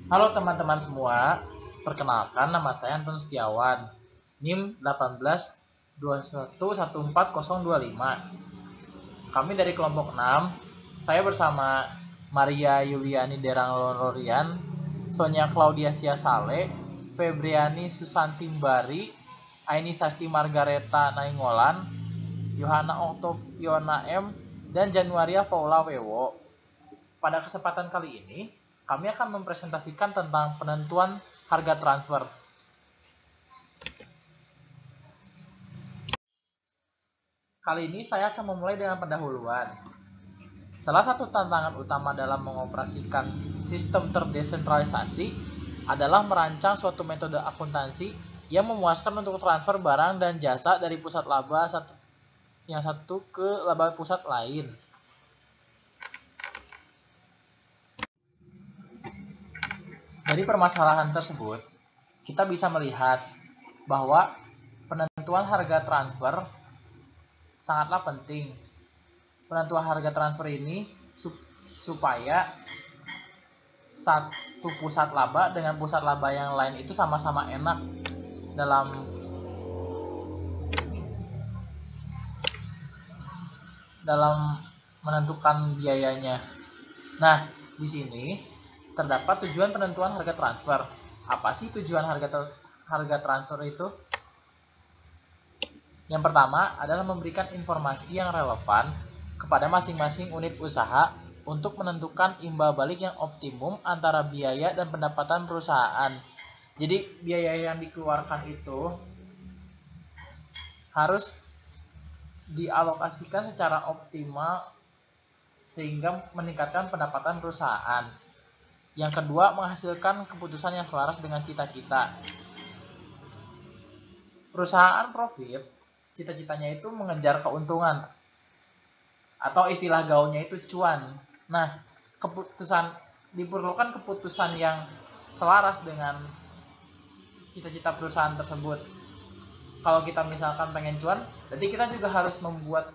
Halo teman-teman semua, perkenalkan nama saya Anton Setiawan, NIM 1821141025. Kami dari kelompok 6, saya bersama Maria Yuliani Derang Lororian, Sonia Claudia Siasale, Febriani Susanti Mbari, Aini Sasti Margareta Nainggolan, Yohana Oktopiona M, dan Januaria Paula Wewo. Pada kesempatan kali ini, kami akan mempresentasikan tentang penentuan harga transfer. Kali ini saya akan memulai dengan pendahuluan. Salah satu tantangan utama dalam mengoperasikan sistem terdesentralisasi adalah merancang suatu metode akuntansi yang memuaskan untuk transfer barang dan jasa dari pusat laba yang satu ke laba pusat lain. Dari permasalahan tersebut, kita bisa melihat bahwa penentuan harga transfer sangatlah penting. Penentuan harga transfer ini supaya satu pusat laba dengan pusat laba yang lain itu sama-sama enak dalam menentukan biayanya. Nah, di sini terdapat tujuan penentuan harga transfer. Apa sih tujuan harga transfer itu? Yang pertama adalah memberikan informasi yang relevan kepada masing-masing unit usaha untuk menentukan imbal balik yang optimum antara biaya dan pendapatan perusahaan. Jadi biaya yang dikeluarkan itu harus dialokasikan secara optimal sehingga meningkatkan pendapatan perusahaan. Yang kedua, menghasilkan keputusan yang selaras dengan cita-cita. Perusahaan profit, cita-citanya itu mengejar keuntungan, atau istilah gaulnya itu cuan. Nah, diperlukan keputusan yang selaras dengan cita-cita perusahaan tersebut. Kalau kita misalkan pengen cuan, berarti kita juga harus membuat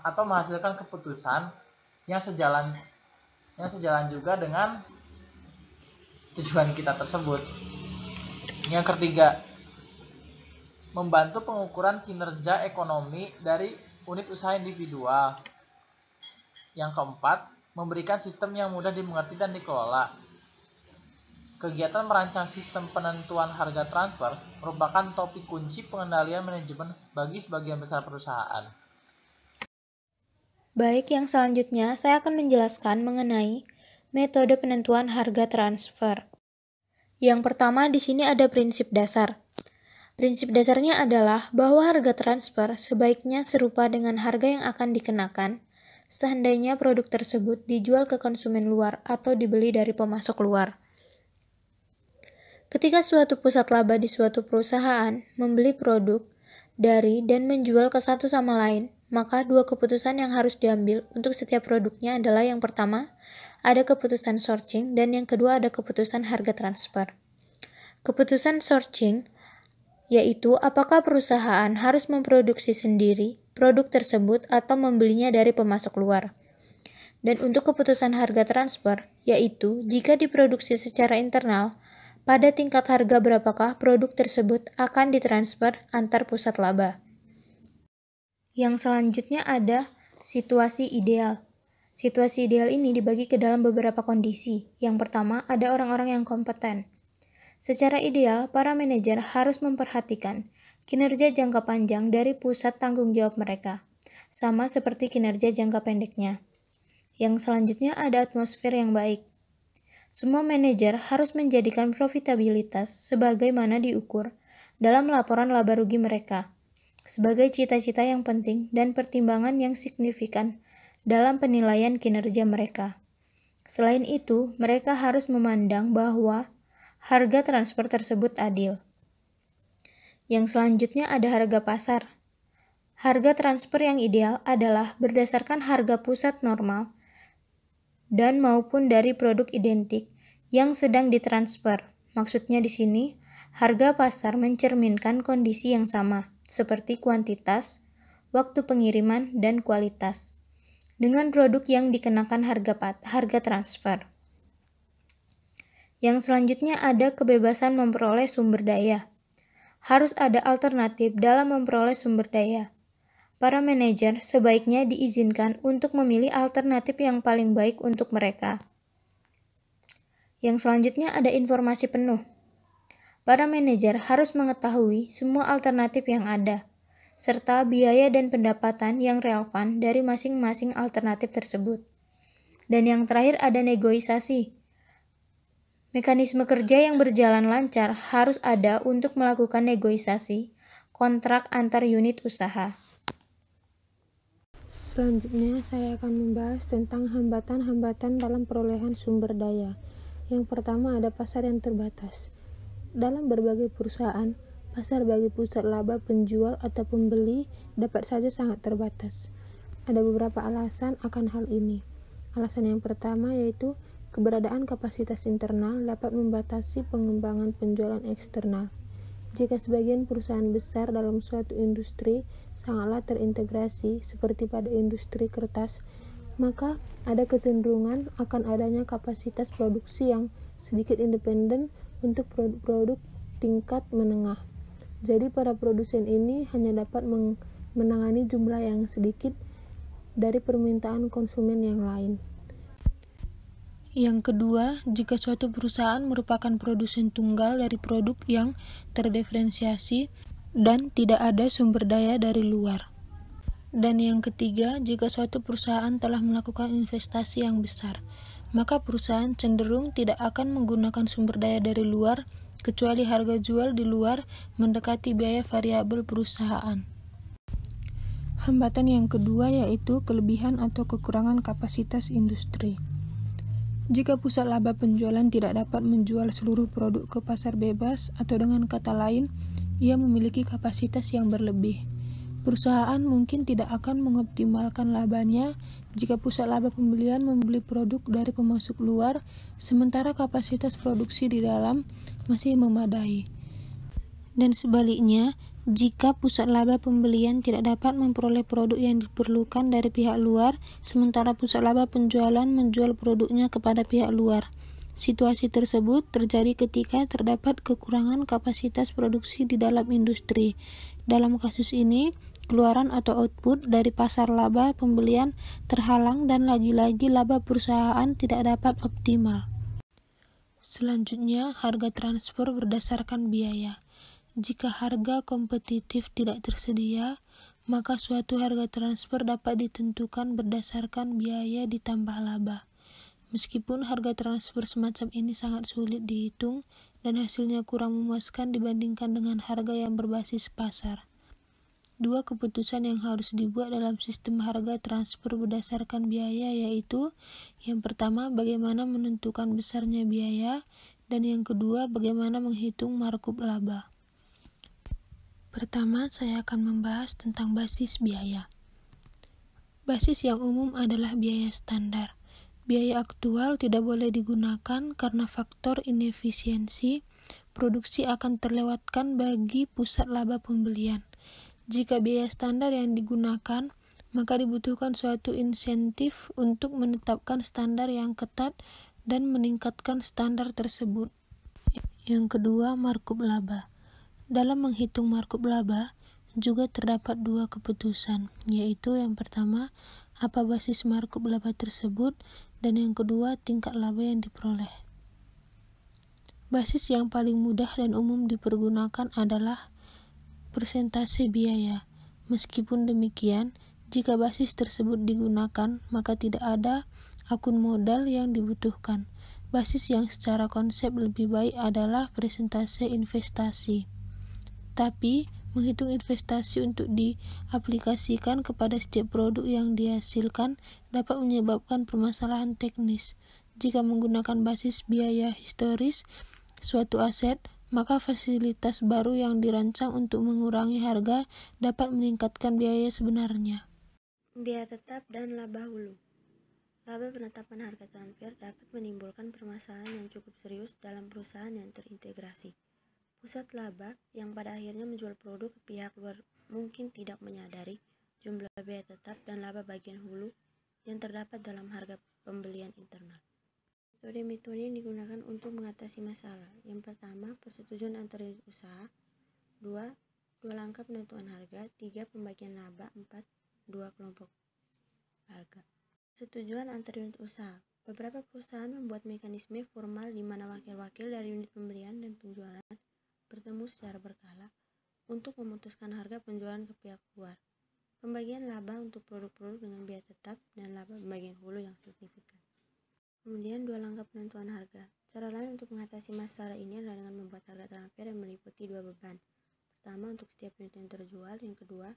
atau menghasilkan keputusan yang sejalan juga dengan tujuan kita tersebut. Yang ketiga, membantu pengukuran kinerja ekonomi dari unit usaha individual. Yang keempat, memberikan sistem yang mudah dimengerti dan dikelola. Kegiatan merancang sistem penentuan harga transfer merupakan topik kunci pengendalian manajemen bagi sebagian besar perusahaan. Baik, yang selanjutnya saya akan menjelaskan mengenai metode penentuan harga transfer. Yang pertama di sini ada prinsip dasar. Prinsip dasarnya adalah bahwa harga transfer sebaiknya serupa dengan harga yang akan dikenakan seandainya produk tersebut dijual ke konsumen luar atau dibeli dari pemasok luar. Ketika suatu pusat laba di suatu perusahaan membeli produk dari dan menjual ke satu sama lain, maka dua keputusan yang harus diambil untuk setiap produknya adalah yang pertama, ada keputusan sourcing, dan yang kedua ada keputusan harga transfer. Keputusan sourcing yaitu apakah perusahaan harus memproduksi sendiri produk tersebut atau membelinya dari pemasok luar. Dan untuk keputusan harga transfer, yaitu jika diproduksi secara internal, pada tingkat harga berapakah produk tersebut akan ditransfer antar pusat laba. Yang selanjutnya ada situasi ideal. Situasi ideal ini dibagi ke dalam beberapa kondisi. Yang pertama, ada orang-orang yang kompeten. Secara ideal, para manajer harus memperhatikan kinerja jangka panjang dari pusat tanggung jawab mereka, sama seperti kinerja jangka pendeknya. Yang selanjutnya ada atmosfer yang baik. Semua manajer harus menjadikan profitabilitas sebagaimana diukur dalam laporan laba rugi mereka, sebagai cita-cita yang penting dan pertimbangan yang signifikan dalam penilaian kinerja mereka. Selain itu, mereka harus memandang bahwa harga transfer tersebut adil. Yang selanjutnya ada harga pasar. Harga transfer yang ideal adalah berdasarkan harga pusat normal dan maupun dari produk identik yang sedang ditransfer. Maksudnya di sini, harga pasar mencerminkan kondisi yang sama, seperti kuantitas, waktu pengiriman, dan kualitas, dengan produk yang dikenakan harga transfer. Yang selanjutnya ada kebebasan memperoleh sumber daya. Harus ada alternatif dalam memperoleh sumber daya. Para manajer sebaiknya diizinkan untuk memilih alternatif yang paling baik untuk mereka. Yang selanjutnya ada informasi penuh. Para manajer harus mengetahui semua alternatif yang ada, serta biaya dan pendapatan yang relevan dari masing-masing alternatif tersebut. Dan yang terakhir ada negosiasi. Mekanisme kerja yang berjalan lancar harus ada untuk melakukan negosiasi kontrak antar unit usaha. Selanjutnya, saya akan membahas tentang hambatan-hambatan dalam perolehan sumber daya. Yang pertama ada pasar yang terbatas. Dalam berbagai perusahaan, pasar bagi pusat laba penjual atau pembeli dapat saja sangat terbatas. Ada beberapa alasan akan hal ini. Alasan yang pertama yaitu keberadaan kapasitas internal dapat membatasi pengembangan penjualan eksternal. Jika sebagian perusahaan besar dalam suatu industri sangatlah terintegrasi seperti pada industri kertas, maka ada kecenderungan akan adanya kapasitas produksi yang sedikit independen untuk produk-produk tingkat menengah. Jadi para produsen ini hanya dapat menangani jumlah yang sedikit dari permintaan konsumen yang lain. Yang kedua, jika suatu perusahaan merupakan produsen tunggal dari produk yang terdiferensiasi dan tidak ada sumber daya dari luar. Dan yang ketiga, jika suatu perusahaan telah melakukan investasi yang besar, maka perusahaan cenderung tidak akan menggunakan sumber daya dari luar kecuali harga jual di luar mendekati biaya variabel perusahaan. Hambatan yang kedua yaitu kelebihan atau kekurangan kapasitas industri. Jika pusat laba penjualan tidak dapat menjual seluruh produk ke pasar bebas, atau dengan kata lain, ia memiliki kapasitas yang berlebih. Perusahaan mungkin tidak akan mengoptimalkan labanya jika pusat laba pembelian membeli produk dari pemasok luar, sementara kapasitas produksi di dalam masih memadai. Dan sebaliknya, jika pusat laba pembelian tidak dapat memperoleh produk yang diperlukan dari pihak luar, sementara pusat laba penjualan menjual produknya kepada pihak luar. Situasi tersebut terjadi ketika terdapat kekurangan kapasitas produksi di dalam industri. Dalam kasus ini, keluaran atau output dari pasar laba pembelian terhalang dan lagi-lagi laba perusahaan tidak dapat optimal. Selanjutnya, harga transfer berdasarkan biaya. Jika harga kompetitif tidak tersedia, maka suatu harga transfer dapat ditentukan berdasarkan biaya ditambah laba. Meskipun harga transfer semacam ini sangat sulit dihitung dan hasilnya kurang memuaskan dibandingkan dengan harga yang berbasis pasar. Dua keputusan yang harus dibuat dalam sistem harga transfer berdasarkan biaya yaitu, yang pertama bagaimana menentukan besarnya biaya, dan yang kedua bagaimana menghitung markup laba. Pertama, saya akan membahas tentang basis biaya. Basis yang umum adalah biaya standar. Biaya aktual tidak boleh digunakan karena faktor inefisiensi produksi akan terlewatkan bagi pusat laba pembelian. Jika biaya standar yang digunakan, maka dibutuhkan suatu insentif untuk menetapkan standar yang ketat dan meningkatkan standar tersebut. Yang kedua, markup laba. Dalam menghitung markup laba, juga terdapat dua keputusan, yaitu yang pertama, apa basis markup laba tersebut, dan yang kedua, tingkat laba yang diperoleh. Basis yang paling mudah dan umum dipergunakan adalah persentase biaya. Meskipun demikian, jika basis tersebut digunakan, maka tidak ada akun modal yang dibutuhkan. Basis yang secara konsep lebih baik adalah persentase investasi. Tapi, menghitung investasi untuk diaplikasikan kepada setiap produk yang dihasilkan dapat menyebabkan permasalahan teknis. Jika menggunakan basis biaya historis suatu aset, maka fasilitas baru yang dirancang untuk mengurangi harga dapat meningkatkan biaya sebenarnya. Biaya tetap dan laba hulu. Laba penetapan harga transfer dapat menimbulkan permasalahan yang cukup serius dalam perusahaan yang terintegrasi. Pusat laba yang pada akhirnya menjual produk ke pihak luar mungkin tidak menyadari jumlah biaya tetap dan laba bagian hulu yang terdapat dalam harga pembelian internal. Metode-metode yang digunakan untuk mengatasi masalah. Yang pertama, persetujuan antar unit usaha. 2. Dua langkah penentuan harga. 3. Pembagian laba. 4. Dua kelompok harga. Persetujuan antar unit usaha. Beberapa perusahaan membuat mekanisme formal di mana wakil-wakil dari unit pembelian dan penjualan bertemu secara berkala untuk memutuskan harga penjualan ke pihak luar. Pembagian laba untuk produk-produk dengan biaya tetap dan laba pembagian hulu yang signifikan. Kemudian dua langkah penentuan harga. Cara lain untuk mengatasi masalah ini adalah dengan membuat harga transfer yang meliputi dua beban. Pertama, untuk setiap unit yang terjual. Yang kedua,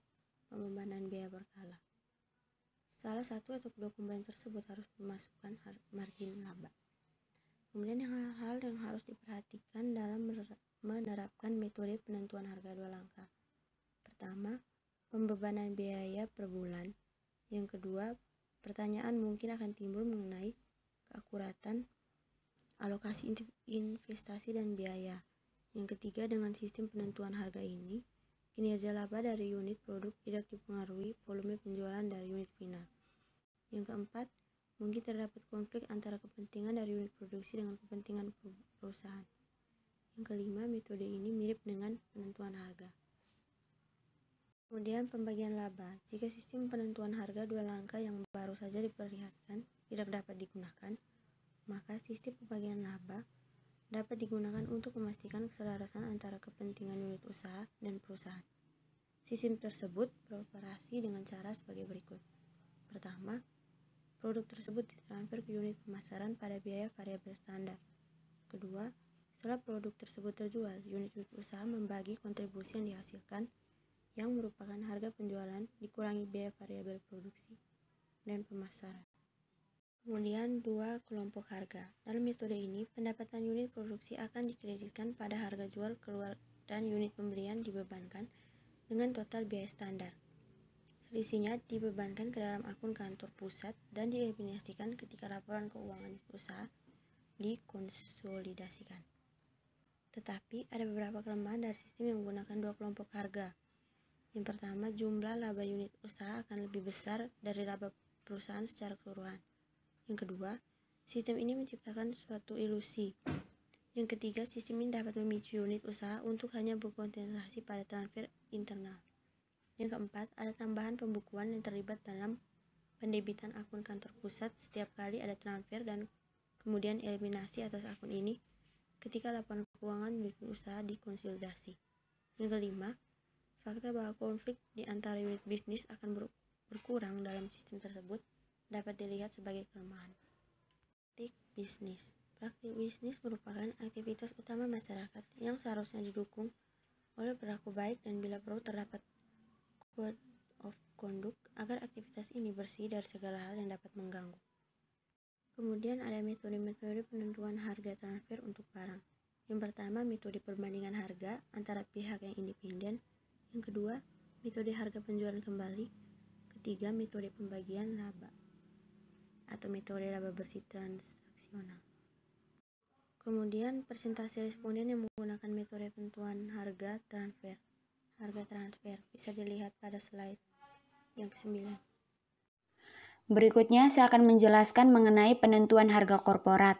pembebanan biaya berkala. Salah satu atau kedua komponen tersebut harus memasukkan margin laba. Kemudian hal-hal yang harus diperhatikan dalam menerapkan metode penentuan harga dua langkah. Pertama, pembebanan biaya per bulan. Yang kedua, pertanyaan mungkin akan timbul mengenai keakuratan alokasi investasi dan biaya. Yang ketiga, dengan sistem penentuan harga ini, kinerja laba dari unit produk tidak dipengaruhi volume penjualan dari unit final. Yang keempat, mungkin terdapat konflik antara kepentingan dari unit produksi dengan kepentingan perusahaan. Yang kelima, metode ini mirip dengan penentuan harga. Kemudian pembagian laba. Jika sistem penentuan harga dua langkah yang baru saja diperlihatkan tidak dapat digunakan, maka sistem pembagian laba dapat digunakan untuk memastikan keselarasan antara kepentingan unit usaha dan perusahaan. Sistem tersebut beroperasi dengan cara sebagai berikut. Pertama, produk tersebut ditransfer ke unit pemasaran pada biaya variabel standar. Kedua, setelah produk tersebut terjual, unit usaha membagi kontribusi yang dihasilkan yang merupakan harga penjualan dikurangi biaya variabel produksi dan pemasaran. Kemudian dua kelompok harga. Dalam metode ini, pendapatan unit produksi akan dikreditkan pada harga jual keluar dan unit pembelian dibebankan dengan total biaya standar. Selisihnya dibebankan ke dalam akun kantor pusat dan dieliminasikan ketika laporan keuangan usaha dikonsolidasikan. Tetapi ada beberapa kelemahan dari sistem yang menggunakan dua kelompok harga. Yang pertama, jumlah laba unit usaha akan lebih besar dari laba perusahaan secara keseluruhan. Yang kedua, sistem ini menciptakan suatu ilusi. Yang ketiga, sistem ini dapat memicu unit usaha untuk hanya berkonsentrasi pada transfer internal. Yang keempat, ada tambahan pembukuan yang terlibat dalam pendebitan akun kantor pusat setiap kali ada transfer dan kemudian eliminasi atas akun ini ketika laporan keuangan unit usaha dikonsolidasi. Yang kelima, fakta bahwa konflik di antara unit bisnis akan berkurang dalam sistem tersebut dapat dilihat sebagai kelemahan. Praktik bisnis. Praktik bisnis merupakan aktivitas utama masyarakat yang seharusnya didukung oleh perilaku baik dan bila perlu terdapat code of conduct agar aktivitas ini bersih dari segala hal yang dapat mengganggu. Kemudian ada metode-metode penentuan harga transfer untuk barang. Yang pertama, metode perbandingan harga antara pihak yang independen. Yang kedua, metode harga penjualan kembali. Ketiga, metode pembagian laba atau metode laba bersih transaksional. Kemudian, presentasi responden yang menggunakan metode penentuan harga transfer. Harga transfer bisa dilihat pada slide yang ke-9. Berikutnya saya akan menjelaskan mengenai penentuan harga korporat.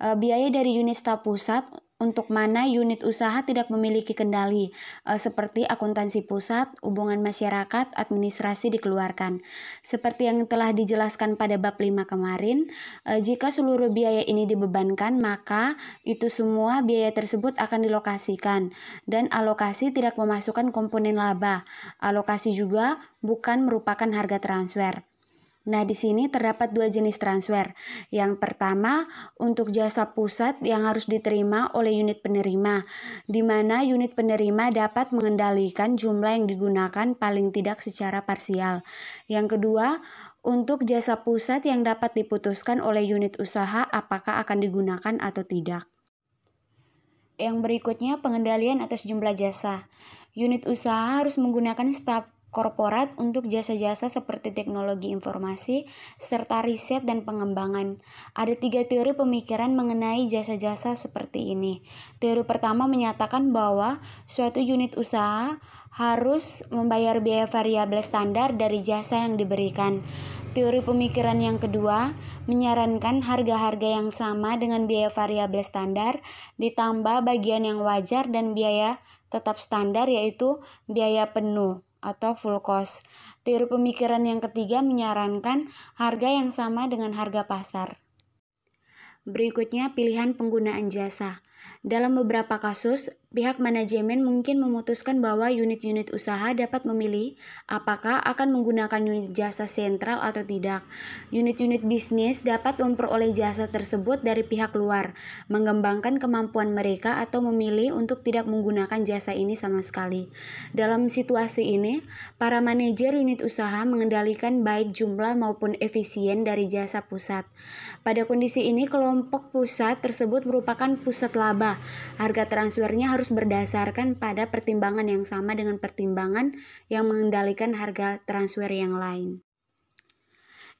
Biaya dari unit staf pusat untuk mana unit usaha tidak memiliki kendali, seperti akuntansi pusat, hubungan masyarakat, administrasi dikeluarkan. Seperti yang telah dijelaskan pada bab 5 kemarin, jika seluruh biaya ini dibebankan, maka itu semua biaya tersebut akan dilokasikan, dan alokasi tidak memasukkan komponen laba. Alokasi juga bukan merupakan harga transfer. Nah, di sini terdapat dua jenis transfer. Yang pertama, untuk jasa pusat yang harus diterima oleh unit penerima, di mana unit penerima dapat mengendalikan jumlah yang digunakan paling tidak secara parsial. Yang kedua, untuk jasa pusat yang dapat diputuskan oleh unit usaha apakah akan digunakan atau tidak. Yang berikutnya, pengendalian atas jumlah jasa. Unit usaha harus menggunakan staf korporat untuk jasa-jasa seperti teknologi informasi, serta riset dan pengembangan. Ada 3 teori pemikiran mengenai jasa-jasa seperti ini. Teori pertama menyatakan bahwa suatu unit usaha harus membayar biaya variabel standar dari jasa yang diberikan. Teori pemikiran yang kedua menyarankan harga-harga yang sama dengan biaya variabel standar ditambah bagian yang wajar dan biaya tetap standar, yaitu biaya penuh atau full cost. Teori pemikiran yang ketiga menyarankan harga yang sama dengan harga pasar. Berikutnya, pilihan penggunaan jasa. Dalam beberapa kasus, pihak manajemen mungkin memutuskan bahwa unit-unit usaha dapat memilih apakah akan menggunakan unit jasa sentral atau tidak. Unit-unit bisnis dapat memperoleh jasa tersebut dari pihak luar, mengembangkan kemampuan mereka atau memilih untuk tidak menggunakan jasa ini sama sekali. Dalam situasi ini, para manajer unit usaha mengendalikan baik jumlah maupun efisien dari jasa pusat. Pada kondisi ini, kelompok pusat tersebut merupakan pusat laba. Harga transfernya harus berdasarkan pada pertimbangan yang sama dengan pertimbangan yang mengendalikan harga transfer yang lain.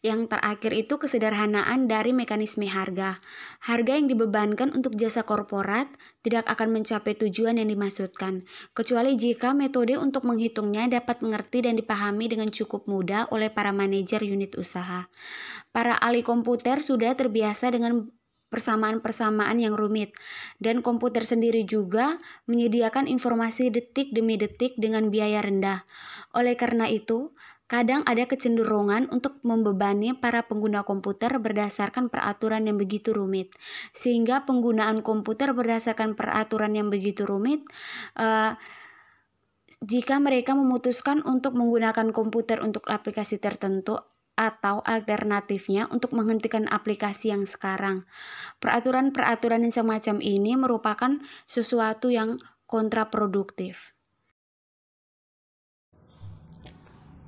Yang terakhir itu kesederhanaan dari mekanisme harga. Harga yang dibebankan untuk jasa korporat tidak akan mencapai tujuan yang dimaksudkan, kecuali jika metode untuk menghitungnya dapat mengerti dan dipahami dengan cukup mudah oleh para manajer unit usaha. Para ahli komputer sudah terbiasa dengan persamaan-persamaan yang rumit, dan komputer sendiri juga menyediakan informasi detik demi detik dengan biaya rendah. Oleh karena itu, kadang ada kecenderungan untuk membebani para pengguna komputer berdasarkan peraturan yang begitu rumit, sehingga penggunaan komputer berdasarkan peraturan yang begitu rumit, jika mereka memutuskan untuk menggunakan komputer untuk aplikasi tertentu atau alternatifnya untuk menghentikan aplikasi yang sekarang. Peraturan-peraturan yang semacam ini merupakan sesuatu yang kontraproduktif.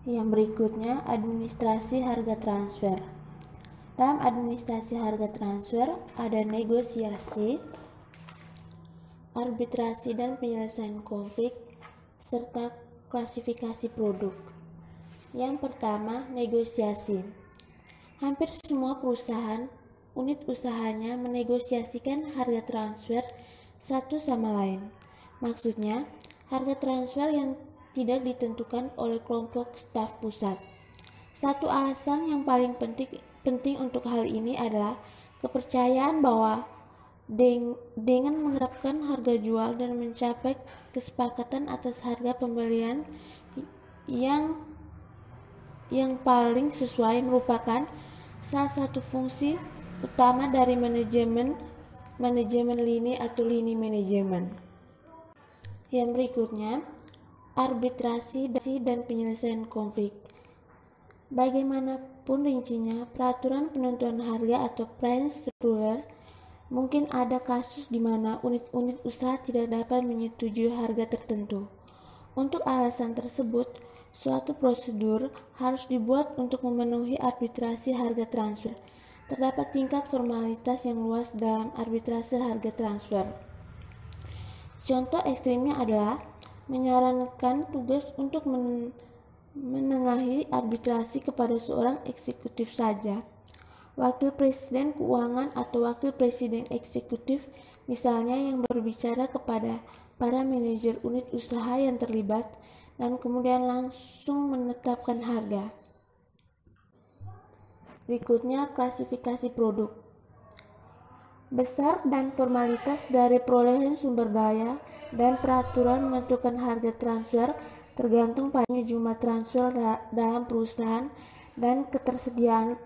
Yang berikutnya, administrasi harga transfer. Dalam administrasi harga transfer ada negosiasi, arbitrasi dan penyelesaian konflik, serta klasifikasi produk. Yang pertama, negosiasi. Hampir semua perusahaan, unit usahanya menegosiasikan harga transfer satu sama lain. Maksudnya, harga transfer yang tidak ditentukan oleh kelompok staf pusat. Satu alasan yang paling penting untuk hal ini adalah kepercayaan bahwa dengan menetapkan harga jual dan mencapai kesepakatan atas harga pembelian yang paling sesuai merupakan salah satu fungsi utama dari manajemen lini atau lini manajemen. Yang berikutnya, arbitrasi dan penyelesaian konflik. Bagaimanapun rincinya, peraturan penentuan harga atau price ruler, mungkin ada kasus di mana unit-unit usaha tidak dapat menyetujui harga tertentu. Untuk alasan tersebut, suatu prosedur harus dibuat untuk memenuhi arbitrasi harga transfer. Terdapat tingkat formalitas yang luas dalam arbitrasi harga transfer. Contoh ekstrimnya adalah menyarankan tugas untuk menengahi arbitrasi kepada seorang eksekutif saja. Wakil presiden keuangan atau wakil presiden eksekutif misalnya yang berbicara kepada para manajer unit usaha yang terlibat dan kemudian langsung menetapkan harga. Berikutnya, klasifikasi produk. Besar dan formalitas dari perolehan sumber daya dan peraturan menentukan harga transfer tergantung pada jumlah transfer dalam perusahaan dan ketersediaan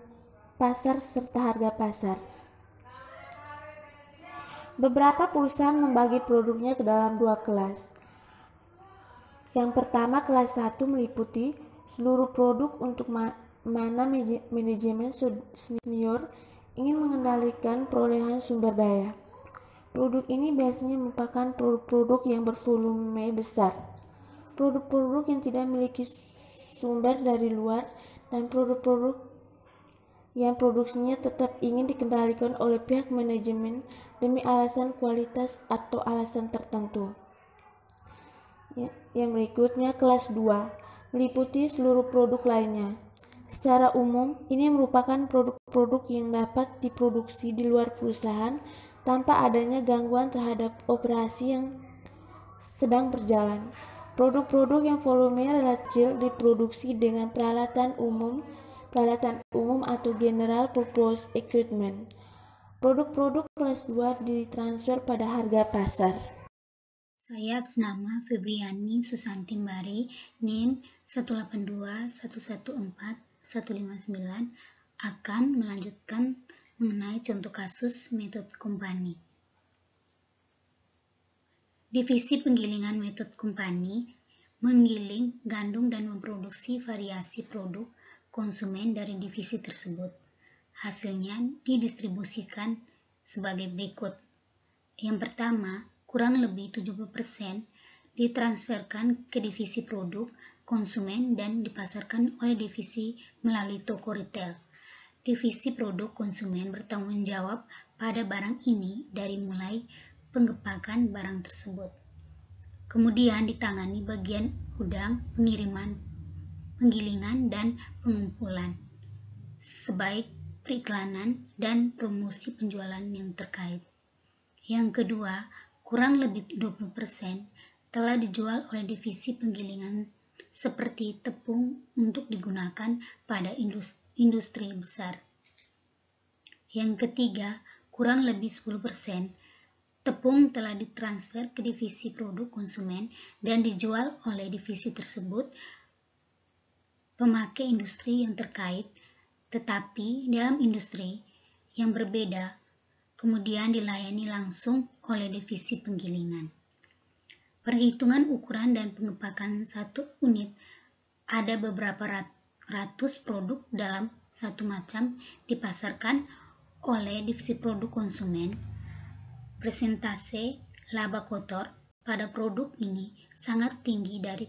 pasar serta harga pasar. Beberapa perusahaan membagi produknya ke dalam dua kelas. Yang pertama, kelas 1 meliputi seluruh produk untuk mana manajemen senior ingin mengendalikan perolehan sumber daya. Produk ini biasanya merupakan produk-produk yang bervolume besar, produk-produk yang tidak memiliki sumber dari luar, dan produk-produk yang produksinya tetap ingin dikendalikan oleh pihak manajemen demi alasan kualitas atau alasan tertentu. Yang berikutnya, kelas 2 meliputi seluruh produk lainnya. Secara umum, ini merupakan produk-produk yang dapat diproduksi di luar perusahaan tanpa adanya gangguan terhadap operasi yang sedang berjalan. Produk-produk yang volumenya relatif kecil diproduksi dengan peralatan umum peralatan umum atau general purpose equipment. Produk-produk kelas 2 ditransfer pada harga pasar. Saya atas nama Febriani Susanti Mbari, NIM 182114159 akan melanjutkan mengenai contoh kasus metode kompani. Divisi penggilingan metode kompani menggiling gandum dan memproduksi variasi produk konsumen dari divisi tersebut. Hasilnya didistribusikan sebagai berikut. Yang pertama, kurang lebih 70% ditransferkan ke divisi produk konsumen dan dipasarkan oleh divisi melalui toko retail. Divisi produk konsumen bertanggung jawab pada barang ini dari mulai penggepakan barang tersebut. Kemudian ditangani bagian gudang, pengiriman, penggilingan, dan pengumpulan, sebaik periklanan dan promosi penjualan yang terkait. Yang kedua, kurang lebih 20% telah dijual oleh divisi penggilingan seperti tepung untuk digunakan pada industri besar. Yang ketiga, kurang lebih 10% tepung telah ditransfer ke divisi produk konsumen dan dijual oleh divisi tersebut pemakai industri yang terkait, tetapi dalam industri yang berbeda, kemudian dilayani langsung oleh divisi penggilingan. Perhitungan ukuran dan pengepakan satu unit, ada beberapa ratus produk dalam satu macam dipasarkan oleh divisi produk konsumen. Persentase laba kotor pada produk ini sangat tinggi dari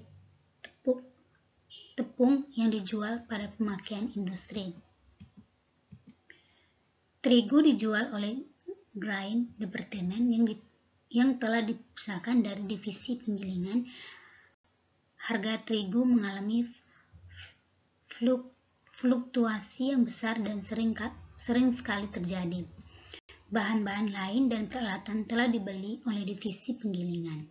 tepung yang dijual pada pemakaian industri. Terigu dijual oleh grain departemen yang telah dipisahkan dari divisi penggilingan. Harga terigu mengalami fluktuasi yang besar dan sering sekali terjadi. Bahan-bahan lain dan peralatan telah dibeli oleh divisi penggilingan.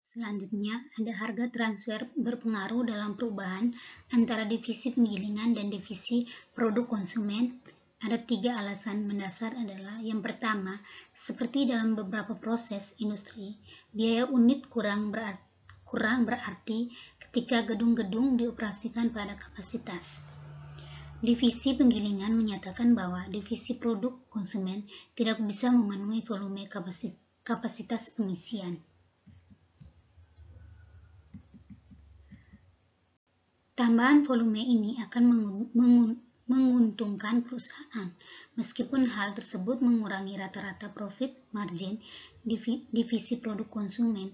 Selanjutnya, ada harga transfer berpengaruh dalam perubahan antara divisi penggilingan dan divisi produk konsumen. Ada 3 alasan mendasar adalah, yang pertama, seperti dalam beberapa proses industri, biaya unit kurang berarti ketika gedung-gedung dioperasikan pada kapasitas. Divisi penggilingan menyatakan bahwa divisi produk konsumen tidak bisa memenuhi volume kapasitas pengisian. Tambahan volume ini akan menguntungkan perusahaan, meskipun hal tersebut mengurangi rata-rata profit margin divisi produk konsumen.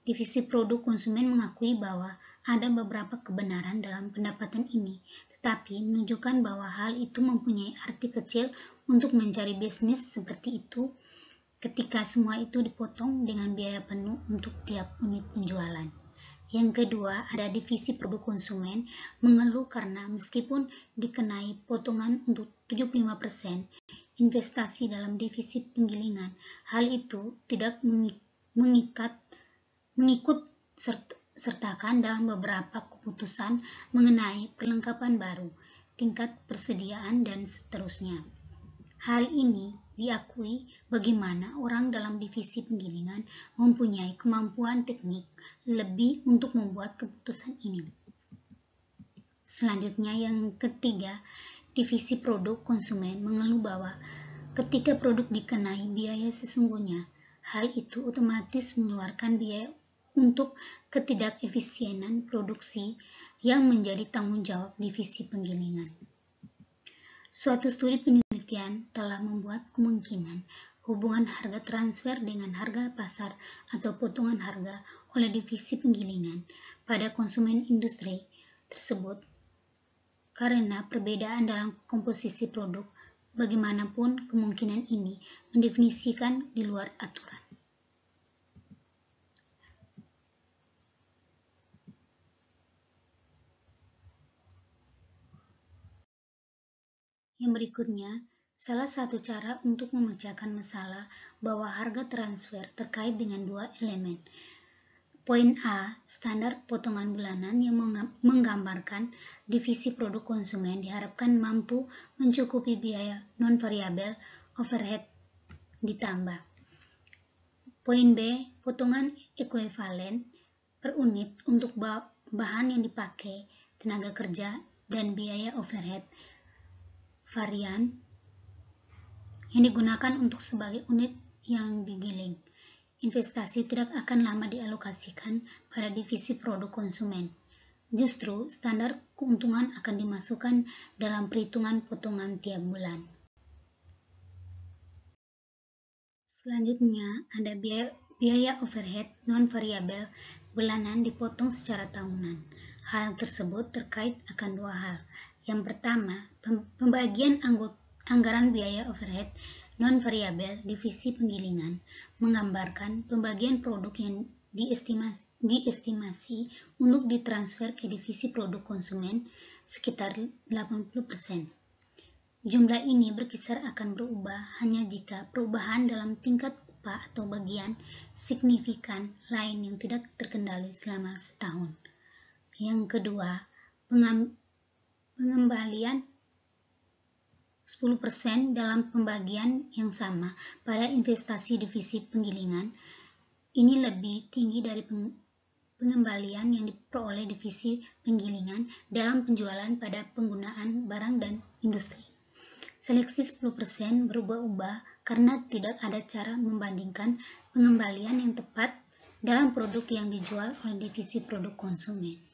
Divisi produk konsumen mengakui bahwa ada beberapa kebenaran dalam pendapatan ini, tetapi menunjukkan bahwa hal itu mempunyai arti kecil untuk mencari bisnis seperti itu ketika semua itu dipotong dengan biaya penuh untuk tiap unit penjualan. Yang kedua, ada divisi produk konsumen mengeluh karena meskipun dikenai potongan untuk 75% investasi dalam divisi penggilingan, hal itu tidak mengikut sertakan dalam beberapa keputusan mengenai perlengkapan baru, tingkat persediaan, dan seterusnya. Hal ini diakui bagaimana orang dalam divisi penggilingan mempunyai kemampuan teknik lebih untuk membuat keputusan ini. Selanjutnya, yang ketiga, divisi produk konsumen mengeluh bahwa ketika produk dikenai biaya sesungguhnya, hal itu otomatis mengeluarkan biaya untuk ketidakefisienan produksi yang menjadi tanggung jawab divisi penggilingan. Suatu studi penelitian telah membuat kemungkinan hubungan harga transfer dengan harga pasar atau potongan harga oleh divisi penggilingan pada konsumen industri tersebut karena perbedaan dalam komposisi produk. Bagaimanapun, kemungkinan ini mendefinisikan di luar aturan. Yang berikutnya, salah satu cara untuk memecahkan masalah bahwa harga transfer terkait dengan 2 elemen. Poin A, standar potongan bulanan yang menggambarkan divisi produk konsumen diharapkan mampu mencukupi biaya non-variabel overhead ditambah. Poin B, potongan ekuivalen per unit untuk bahan yang dipakai, tenaga kerja, dan biaya overhead varian yang digunakan untuk sebagai unit yang digiling. Investasi tidak akan lama dialokasikan pada divisi produk konsumen. Justru, standar keuntungan akan dimasukkan dalam perhitungan potongan tiap bulan. Selanjutnya, ada biaya overhead non-variabel bulanan dipotong secara tahunan. Hal tersebut terkait akan dua hal. Yang pertama, pembagian anggaran biaya overhead non-variabel divisi penggilingan menggambarkan pembagian produk yang diestimasi untuk ditransfer ke divisi produk konsumen sekitar 80%. Jumlah ini berkisar akan berubah hanya jika perubahan dalam tingkat upah atau bagian signifikan lain yang tidak terkendali selama setahun. Yang kedua, pengembalian 10% dalam pembagian yang sama pada investasi divisi penggilingan. Ini lebih tinggi dari pengembalian yang diperoleh divisi penggilingan dalam penjualan pada penggunaan barang dan industri. Seleksi 10% berubah-ubah karena tidak ada cara membandingkan pengembalian yang tepat dalam produk yang dijual oleh divisi produk konsumen.